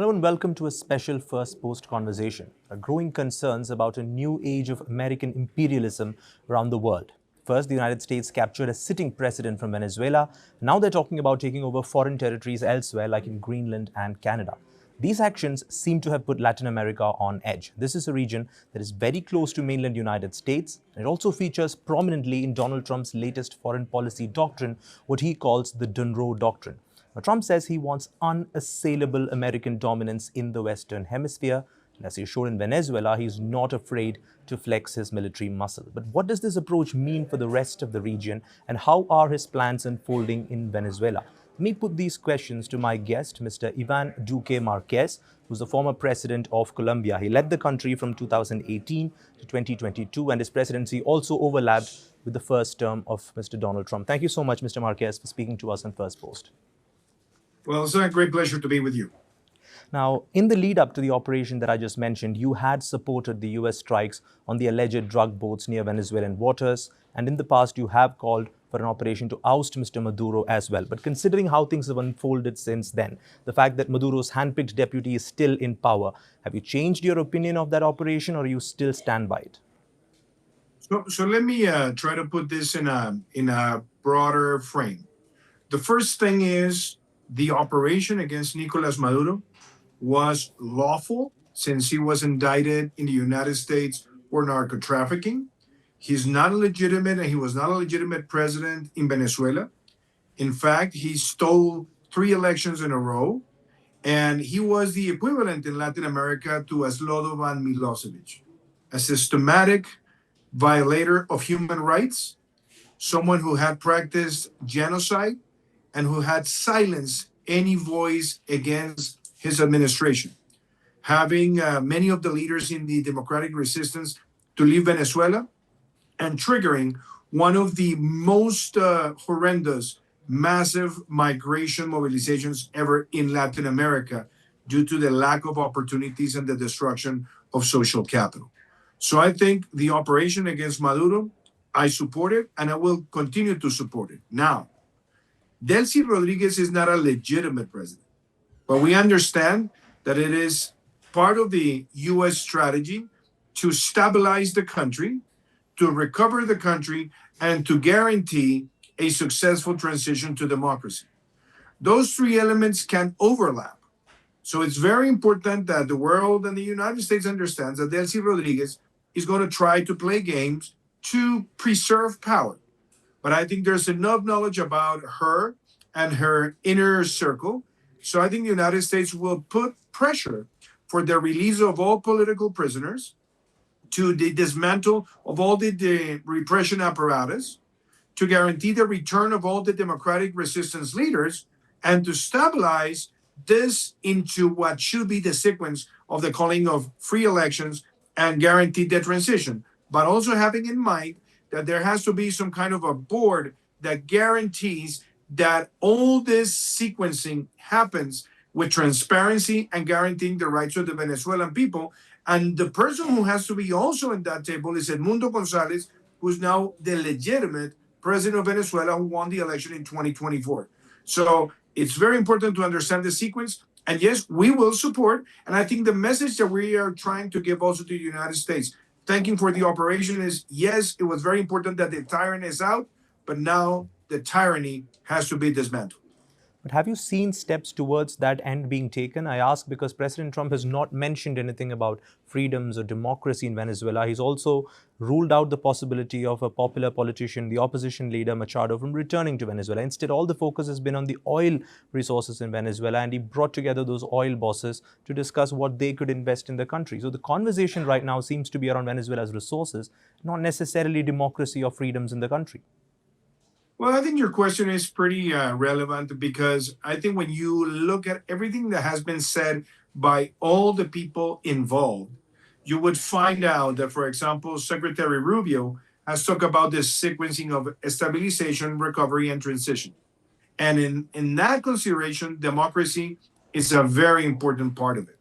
Hello and welcome to a special Firstpost conversation, growing concerns about a new age of American imperialism around the world. First, the United States captured a sitting president from Venezuela. Now they're talking about taking over foreign territories elsewhere, like in Greenland and Canada. These actions seem to have put Latin America on edge. This is a region that is very close to mainland United States. It also features prominently in Donald Trump's latest foreign policy doctrine, what he calls the Monroe Doctrine. Now, Trump says he wants unassailable American dominance in the Western Hemisphere. And as he showed in Venezuela, he's not afraid to flex his military muscle. But what does this approach mean for the rest of the region, and how are his plans unfolding in Venezuela? Let me put these questions to my guest, Mr. Iván Duque Marquez, who's the former president of Colombia. He led the country from 2018 to 2022, and his presidency also overlapped with the first term of Mr. Donald Trump. Thank you so much, Mr. Marquez, for speaking to us on Firstpost. Well, it's a great pleasure to be with you. Now, in the lead up to the operation that I just mentioned, you had supported the US strikes on the alleged drug boats near Venezuelan waters. And in the past, you have called for an operation to oust Mr. Maduro as well. But considering how things have unfolded since then, the fact that Maduro's handpicked deputy is still in power, have you changed your opinion of that operation, or you still stand by it? So let me try to put this in a broader frame. The first thing is the operation against Nicolás Maduro was lawful since he was indicted in the United States for narco trafficking. He's not legitimate, and he was not a legitimate president in Venezuela. In fact, he stole 3 elections in a row, and he was the equivalent in Latin America to a Slobodan Milosevic, a systematic violator of human rights, someone who had practiced genocide, and who had silenced any voice against his administration, having many of the leaders in the democratic resistance to leave Venezuela, and triggering one of the most horrendous, massive migration mobilizations ever in Latin America due to the lack of opportunities and the destruction of social capital. So I think the operation against Maduro, I support it, and I will continue to support it. Now, Delcy Rodriguez is not a legitimate president, but we understand that it is part of the U.S. strategy to stabilize the country, to recover the country, and to guarantee a successful transition to democracy. Those 3 elements can overlap. So it's very important that the world and the United States understands that Delcy Rodriguez is going to try to play games to preserve power. But I think there's enough knowledge about her and her inner circle. So I think the United States will put pressure for the release of all political prisoners, to the dismantle of all the repression apparatus, to guarantee the return of all the democratic resistance leaders, and to stabilize this into what should be the sequence of the calling of free elections and guarantee the transition. But also having in mind that there has to be some kind of a board that guarantees that all this sequencing happens with transparency and guaranteeing the rights of the Venezuelan people. And the person who has to be also in that table is Edmundo González, who's now the legitimate president of Venezuela, who won the election in 2024. So it's very important to understand the sequence. And yes, we will support. And I think the message that we are trying to give also to the United States, thanking for the operation, is yes, it was very important that the tyrant is out, but now the tyranny has to be dismantled. But have you seen steps towards that end being taken? I ask because President Trump has not mentioned anything about freedoms or democracy in Venezuela. He's also ruled out the possibility of a popular politician, the opposition leader Machado, from returning to Venezuela. Instead, all the focus has been on the oil resources in Venezuela, and he brought together those oil bosses to discuss what they could invest in the country. So the conversation right now seems to be around Venezuela's resources, not necessarily democracy or freedoms in the country. Well, I think your question is pretty relevant, because I think when you look at everything that has been said by all the people involved, you would find out that, for example, Secretary Rubio has talked about the sequencing of stabilization, recovery, and transition. And in that consideration, democracy is a very important part of it.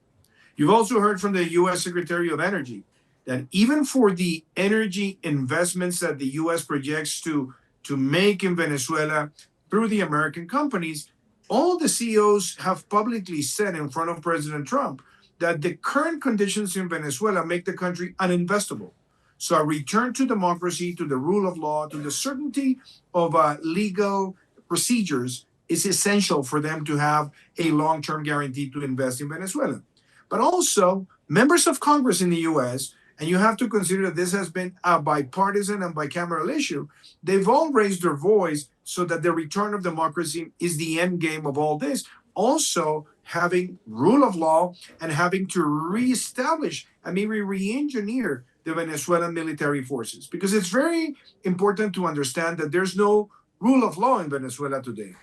You've also heard from the U.S. Secretary of Energy that even for the energy investments that the U.S. projects to make in Venezuela through the American companies, all the CEOs have publicly said in front of President Trump that the current conditions in Venezuela make the country uninvestable. So a return to democracy, to the rule of law, to the certainty of legal procedures is essential for them to have a long-term guarantee to invest in Venezuela. But also, members of Congress in the US, and you have to consider that this has been a bipartisan and bicameral issue, they've all raised their voice so that the return of democracy is the end game of all this. Also, having rule of law and having to reestablish and maybe re-engineer the Venezuelan military forces. Because it's very important to understand that there's no rule of law in Venezuela today,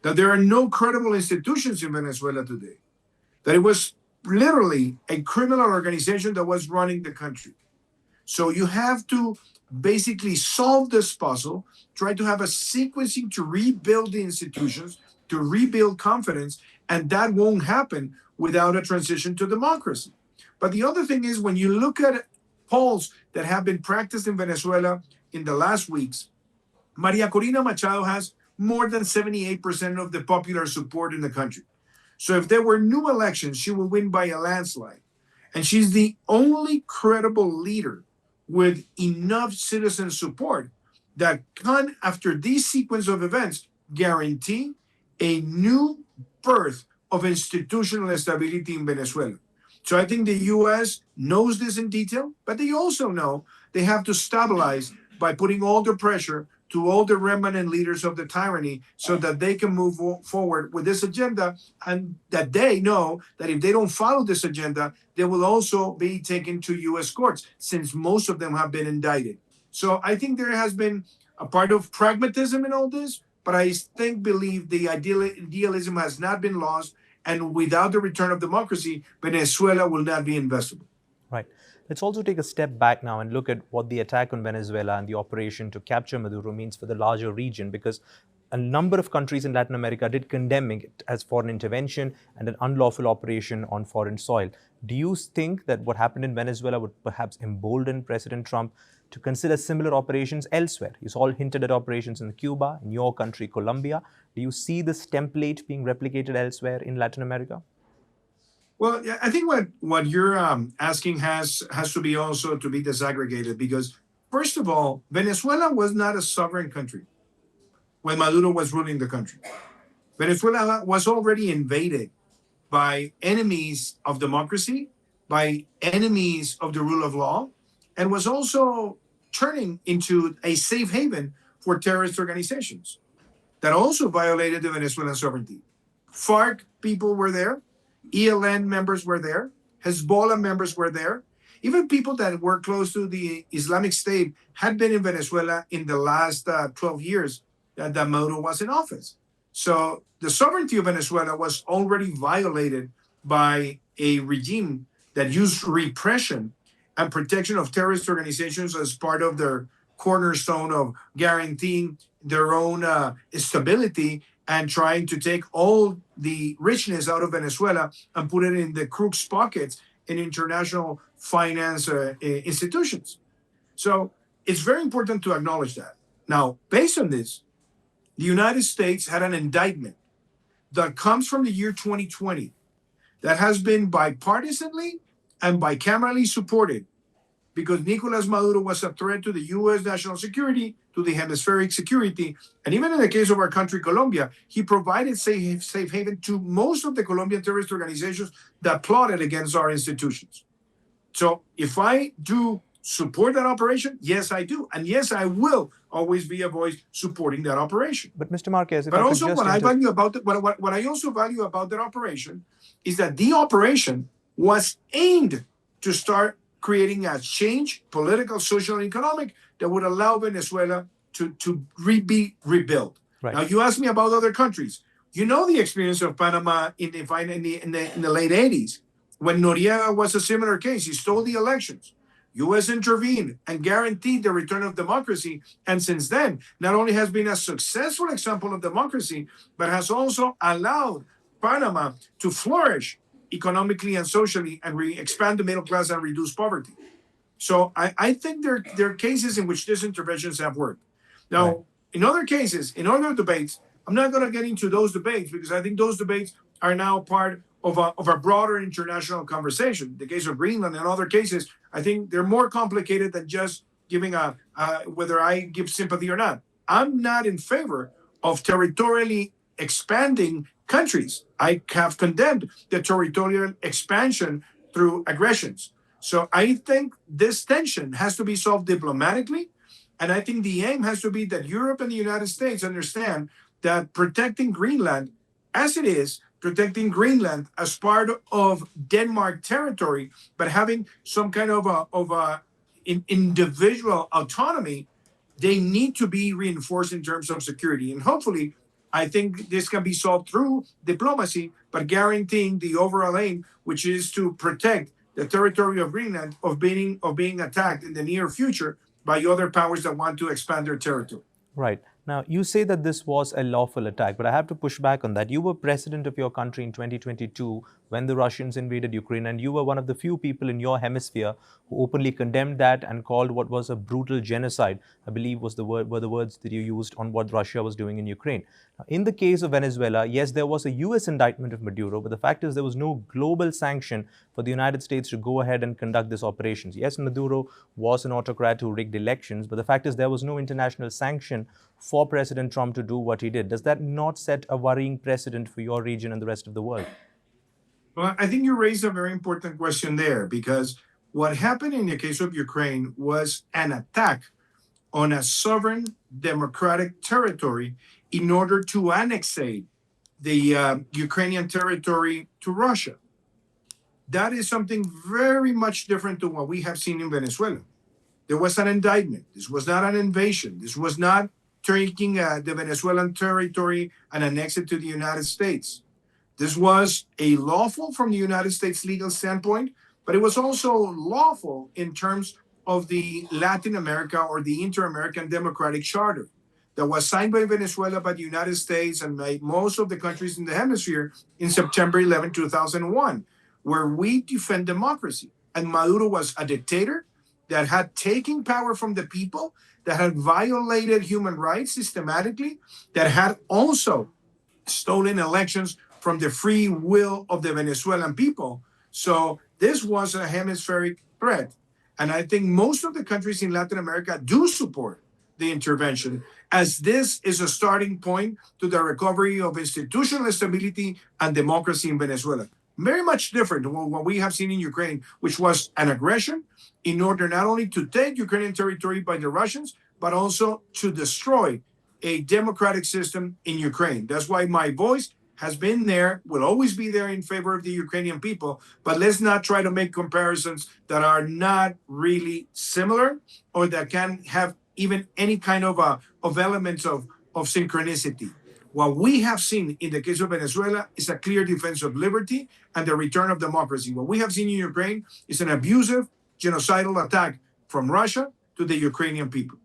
that there are no credible institutions in Venezuela today, that it was literally a criminal organization that was running the country. So you have to basically solve this puzzle, try to have a sequencing to rebuild the institutions, to rebuild confidence, and that won't happen without a transition to democracy. But the other thing is, when you look at polls that have been practiced in Venezuela in the last weeks, Maria Corina Machado has more than 78% of the popular support in the country. So if there were new elections, she will win by a landslide. And she's the only credible leader with enough citizen support that can, after this sequence of events, guarantee a new birth of institutional stability in Venezuela. So I think the US knows this in detail, but they also know they have to stabilize by putting all the pressure to all the remnant leaders of the tyranny so that they can move forward with this agenda, and that they know that if they don't follow this agenda, they will also be taken to US courts, since most of them have been indicted. So I think there has been a part of pragmatism in all this, but I believe the idealism has not been lost, and without the return of democracy, Venezuela will not be investable. Right. Let's also take a step back now and look at what the attack on Venezuela and the operation to capture Maduro means for the larger region, because a number of countries in Latin America did condemn it as foreign intervention and an unlawful operation on foreign soil. Do you think that what happened in Venezuela would perhaps embolden President Trump to consider similar operations elsewhere? You all hinted at operations in Cuba, in your country, Colombia. Do you see this template being replicated elsewhere in Latin America? Well, yeah, I think what you're asking has to be also to be disaggregated, because first of all, Venezuela was not a sovereign country when Maduro was ruling the country. Venezuela was already invaded by enemies of democracy, by enemies of the rule of law, and was also turning into a safe haven for terrorist organizations that also violated the Venezuelan sovereignty. FARC people were there. ELN members were there, Hezbollah members were there, even people that were close to the Islamic State had been in Venezuela in the last 12 years that Maduro was in office. So the sovereignty of Venezuela was already violated by a regime that used repression and protection of terrorist organizations as part of their cornerstone of guaranteeing their own stability and trying to take all the richness out of Venezuela and put it in the crooks' pockets in international finance institutions. So it's very important to acknowledge that. Now, based on this, the United States had an indictment that comes from the year 2020 that has been bipartisanly and bicamerally supported, because Nicolás Maduro was a threat to the U.S. national security, to the hemispheric security, and even in the case of our country, Colombia, he provided safe haven to most of the Colombian terrorist organizations that plotted against our institutions. So if I do support that operation, yes, I do. And yes, I will always be a voice supporting that operation. But Mr. Marquez, but also what I value about what I also value about that operation is that the operation was aimed to start creating a change, political, social, and economic, that would allow Venezuela to be rebuilt. Right. Now, you asked me about other countries. You know the experience of Panama in the late 80s, when Noriega was a similar case. He stole the elections. U.S. intervened and guaranteed the return of democracy. And since then, not only has been a successful example of democracy, but has also allowed Panama to flourish economically and socially, and expand the middle class and reduce poverty. So I think there are cases in which these interventions have worked. Now, right. In other cases, in other debates, I'm not going to get into those debates because I think those debates are now part of a broader international conversation. The case of Greenland and other cases, I think they're more complicated than just giving whether I give sympathy or not. I'm not in favor of territorially expanding countries. I have condemned the territorial expansion through aggressions. So I think this tension has to be solved diplomatically. And I think the aim has to be that Europe and the United States understand that protecting Greenland as it is, protecting Greenland as part of Denmark territory, but having some kind of individual autonomy, they need to be reinforced in terms of security. And hopefully, I think this can be solved through diplomacy, but guaranteeing the overall aim, which is to protect the territory of Greenland of being attacked in the near future by other powers that want to expand their territory. Right. Now, you say that this was a lawful attack, but I have to push back on that. You were president of your country in 2022 when the Russians invaded Ukraine, and you were one of the few people in your hemisphere who openly condemned that and called what was a brutal genocide, I believe were the words that you used on what Russia was doing in Ukraine. Now, in the case of Venezuela, yes, there was a US indictment of Maduro, but the fact is there was no global sanction for the United States to go ahead and conduct these operations. Yes, Maduro was an autocrat who rigged elections, but the fact is there was no international sanction for President Trump to do what he did. Does that not set a worrying precedent for your region and the rest of the world? Well, I think you raised a very important question there, because what happened in the case of Ukraine was an attack on a sovereign democratic territory in order to annexate the Ukrainian territory to Russia. That is something very much different to what we have seen in Venezuela. There was an indictment. This was not an invasion. This was not taking the Venezuelan territory and annex it to the United States. This was a lawful from the United States legal standpoint, but it was also lawful in terms of the Latin America or the Inter-American Democratic Charter that was signed by Venezuela, by the United States, and by most of the countries in the hemisphere in September 11, 2001, where we defend democracy. And Maduro was a dictator that had taken power from the people, that had violated human rights systematically, that had also stolen elections from the free will of the Venezuelan people. So this was a hemispheric threat. And I think most of the countries in Latin America do support the intervention, as this is a starting point to the recovery of institutional stability and democracy in Venezuela. Very much different than what we have seen in Ukraine, which was an aggression in order not only to take Ukrainian territory by the Russians, but also to destroy a democratic system in Ukraine. That's why my voice has been there, will always be there in favor of the Ukrainian people. But let's not try to make comparisons that are not really similar or that can have even any kind of elements of synchronicity. What we have seen in the case of Venezuela is a clear defense of liberty and the return of democracy. What we have seen in Ukraine is an abusive, genocidal attack from Russia to the Ukrainian people.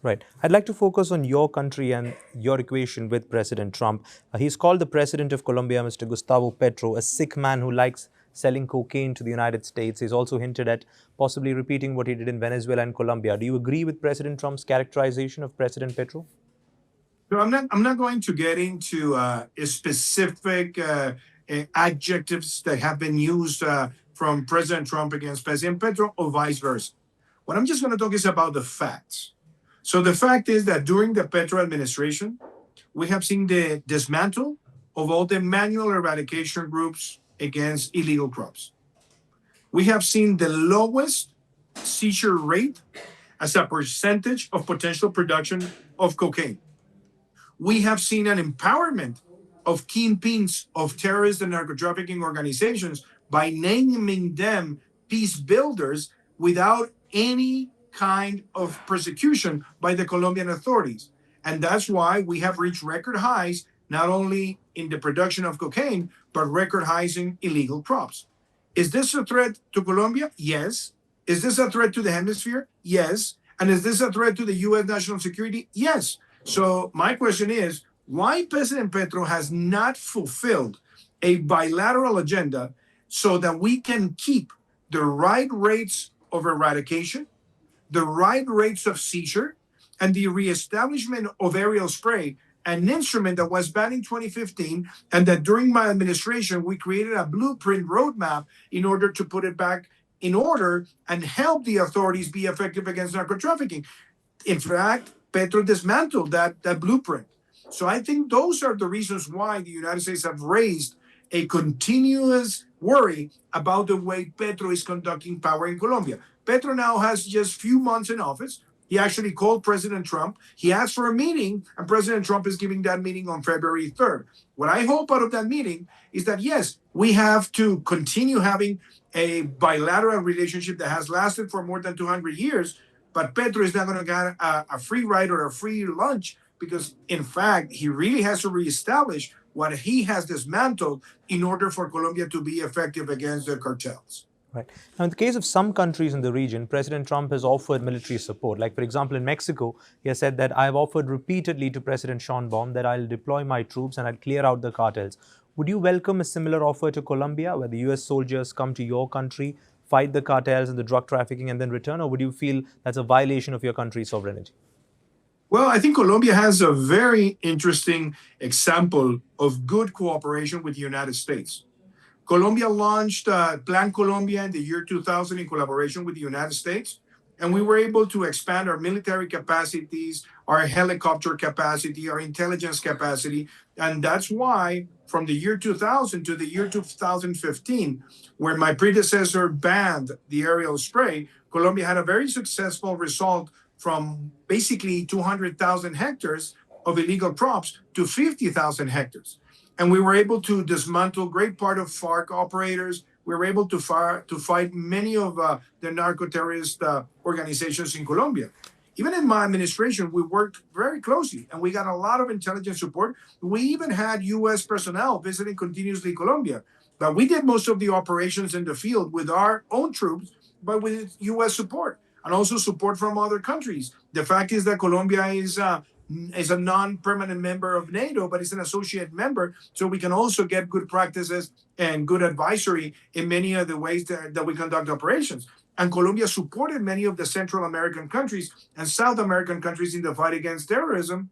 Right. I'd like to focus on your country and your equation with President Trump. He's called the president of Colombia, Mr. Gustavo Petro, a sick man who likes selling cocaine to the United States. He's also hinted at possibly repeating what he did in Venezuela and Colombia. Do you agree with President Trump's characterization of President Petro? So I'm not going to get into specific adjectives that have been used from President Trump against President Petro or vice versa. What I'm just going to talk is about the facts. So the fact is that during the Petro administration, we have seen the dismantle of all the manual eradication groups against illegal crops. We have seen the lowest seizure rate as a percentage of potential production of cocaine. We have seen an empowerment of kingpins of terrorist and narco-trafficking organizations by naming them peace builders without any kind of persecution by the Colombian authorities. And that's why we have reached record highs, not only in the production of cocaine, but record highs in illegal crops. Is this a threat to Colombia? Yes. Is this a threat to the hemisphere? Yes. And is this a threat to the U.S. national security? Yes. So my question is, why President Petro has not fulfilled a bilateral agenda so that we can keep the right rates of eradication, the right rates of seizure, and the reestablishment of aerial spray an instrument that was banned in 2015, and that during my administration, we created a blueprint roadmap in order to put it back in order and help the authorities be effective against narco trafficking. In fact, Petro dismantled that blueprint. So I think those are the reasons why the United States have raised a continuous worry about the way Petro is conducting power in Colombia. Petro now has just few months in office. He actually called President Trump. He asked for a meeting, and President Trump is giving that meeting on February 3rd. What I hope out of that meeting is that, yes, we have to continue having a bilateral relationship that has lasted for more than 200 years, but Petro is not going to get a free ride or a free lunch because, in fact, he really has to reestablish what he has dismantled in order for Colombia to be effective against the cartels. Right. Now, in the case of some countries in the region, President Trump has offered military support. Like, for example, in Mexico, he has said that I've offered repeatedly to President Sheinbaum that I'll deploy my troops and I'll clear out the cartels. Would you welcome a similar offer to Colombia, where the US soldiers come to your country, fight the cartels and the drug trafficking and then return? Or would you feel that's a violation of your country's sovereignty? Well, I think Colombia has a very interesting example of good cooperation with the United States. Colombia launched Plan Colombia in the year 2000 in collaboration with the United States, and we were able to expand our military capacities, our helicopter capacity, our intelligence capacity, and that's why from the year 2000 to the year 2015, where my predecessor banned the aerial spray, Colombia had a very successful result from basically 200,000 hectares of illegal crops to 50,000 hectares. And we were able to dismantle great part of FARC operators. We were able to fight many of the narco-terrorist organizations in Colombia. Even in my administration, we worked very closely and we got a lot of intelligence support. We even had US personnel visiting continuously Colombia. But we did most of the operations in the field with our own troops, but with US support and also support from other countries. The fact is that Colombia is a non-permanent member of NATO, but it's an associate member, so we can also get good practices and good advisory in many of the ways that we conduct operations. And Colombia supported many of the Central American countries and South American countries in the fight against terrorism.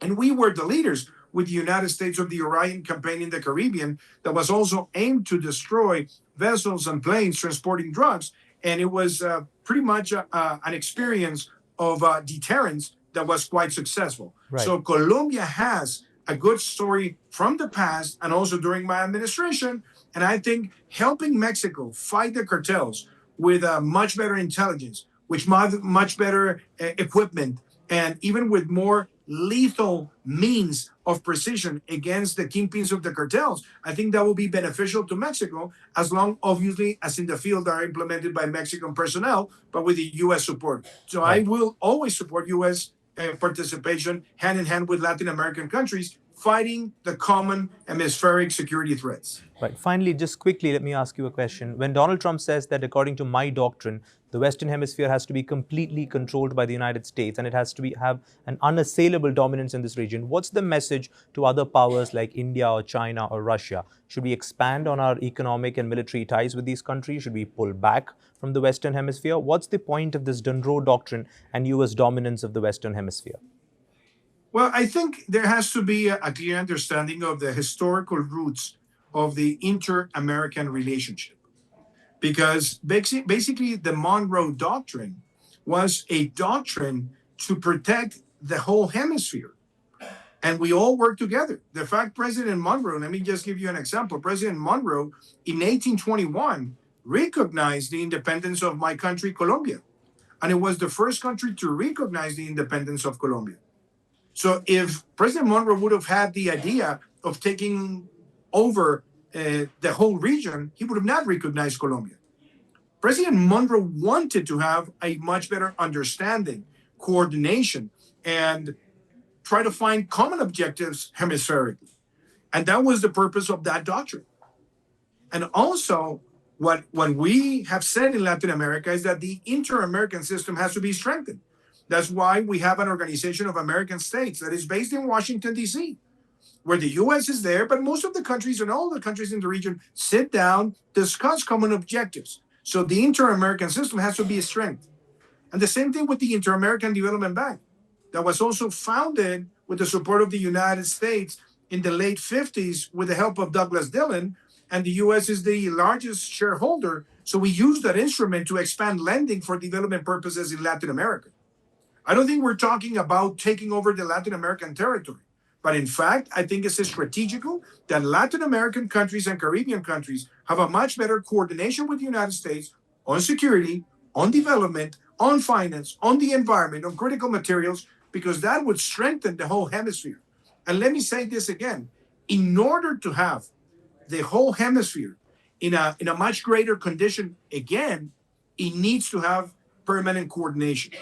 And we were the leaders with the United States of the Orion campaign in the Caribbean that was also aimed to destroy vessels and planes transporting drugs. And it was pretty much an experience of deterrence that was quite successful. Right. So Colombia has a good story from the past and also during my administration. And I think helping Mexico fight the cartels with much better intelligence, with much better equipment, and even with more lethal means of precision against the kingpins of the cartels, I think that will be beneficial to Mexico, as long, obviously, as in the field are implemented by Mexican personnel, but with the U.S. support. So Right. I will always support U.S. Participation hand in hand with Latin American countries fighting the common hemispheric security threats. Right. Finally, just quickly, let me ask you a question. When Donald Trump says that according to my doctrine, the Western Hemisphere has to be completely controlled by the United States and it has to have an unassailable dominance in this region, what's the message to other powers like India or China or Russia? Should we expand on our economic and military ties with these countries? Should we pull back from the Western Hemisphere? What's the point of this Monroe Doctrine and U.S. dominance of the Western Hemisphere? Well, I think there has to be a clear understanding of the historical roots of the inter-American relationship. Because basically the Monroe Doctrine was a doctrine to protect the whole hemisphere. And we all work together. The fact President Monroe, let me just give you an example. President Monroe in 1821 recognized the independence of my country, Colombia. And it was the first country to recognize the independence of Colombia. So if President Monroe would have had the idea of taking over the whole region, he would have not recognized Colombia. President Monroe wanted to have a much better understanding, coordination, and try to find common objectives hemispherically. And that was the purpose of that doctrine. And also, what we have said in Latin America is that the inter-American system has to be strengthened. That's why we have an Organization of American States that is based in Washington, D.C., where the U.S. is there, but most of the countries and all the countries in the region sit down, discuss common objectives. So the inter-American system has to be strengthened. And the same thing with the Inter-American Development Bank that was also founded with the support of the United States in the late 50s with the help of Douglas Dillon, and the US is the largest shareholder. So we use that instrument to expand lending for development purposes in Latin America. I don't think we're talking about taking over the Latin American territory. But in fact, I think it's strategical that Latin American countries and Caribbean countries have a much better coordination with the United States on security, on development, on finance, on the environment, on critical materials, because that would strengthen the whole hemisphere. And let me say this again, in order to have the whole hemisphere in a much greater condition, again, it needs to have permanent coordination.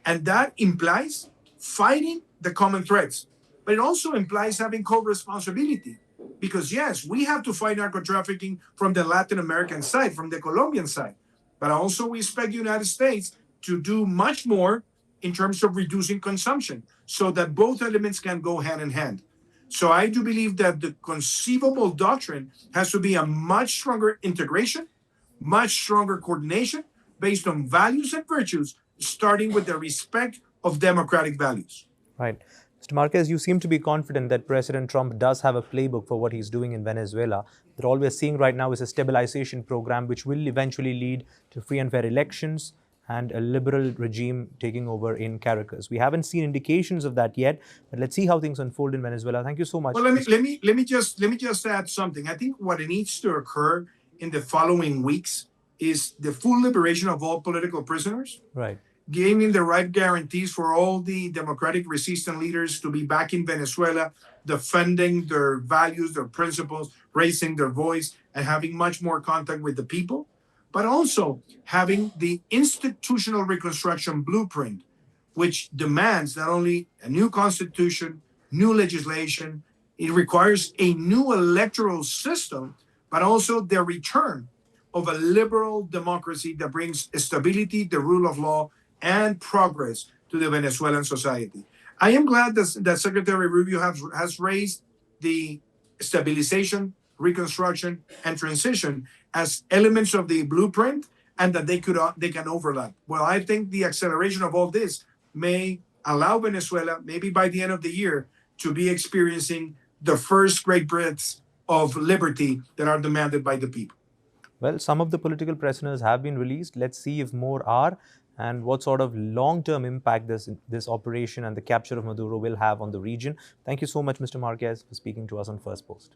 And that implies fighting the common threats. But it also implies having co-responsibility. Because yes, we have to fight narco trafficking from the Latin American side, from the Colombian side. But also we expect the United States to do much more in terms of reducing consumption so that both elements can go hand in hand. So I do believe that the conceivable doctrine has to be a much stronger integration, much stronger coordination based on values and virtues, starting with the respect of democratic values. Right. Mr. Marquez, you seem to be confident that President Trump does have a playbook for what he's doing in Venezuela. That all we're seeing right now is a stabilization program which will eventually lead to free and fair elections and a liberal regime taking over in Caracas. We haven't seen indications of that yet, but let's see how things unfold in Venezuela. Thank you so much. Well, let me just add something. I think what needs to occur in the following weeks is the full liberation of all political prisoners. Right. Giving the right guarantees for all the democratic resistant leaders to be back in Venezuela, defending their values, their principles, raising their voice, and having much more contact with the people, but also having the institutional reconstruction blueprint, which demands not only a new constitution, new legislation, it requires a new electoral system, but also the return of a liberal democracy that brings stability, the rule of law, and progress to the Venezuelan society. I am glad that Secretary Rubio has raised the stabilization, reconstruction, and transition as elements of the blueprint, and that they can overlap. Well, I think the acceleration of all this may allow Venezuela, maybe by the end of the year, to be experiencing the first great breaths of liberty that are demanded by the people. Well, some of the political prisoners have been released. Let's see if more are, and what sort of long-term impact this operation and the capture of Maduro will have on the region. Thank you so much, Mr. Marquez, for speaking to us on Firstpost.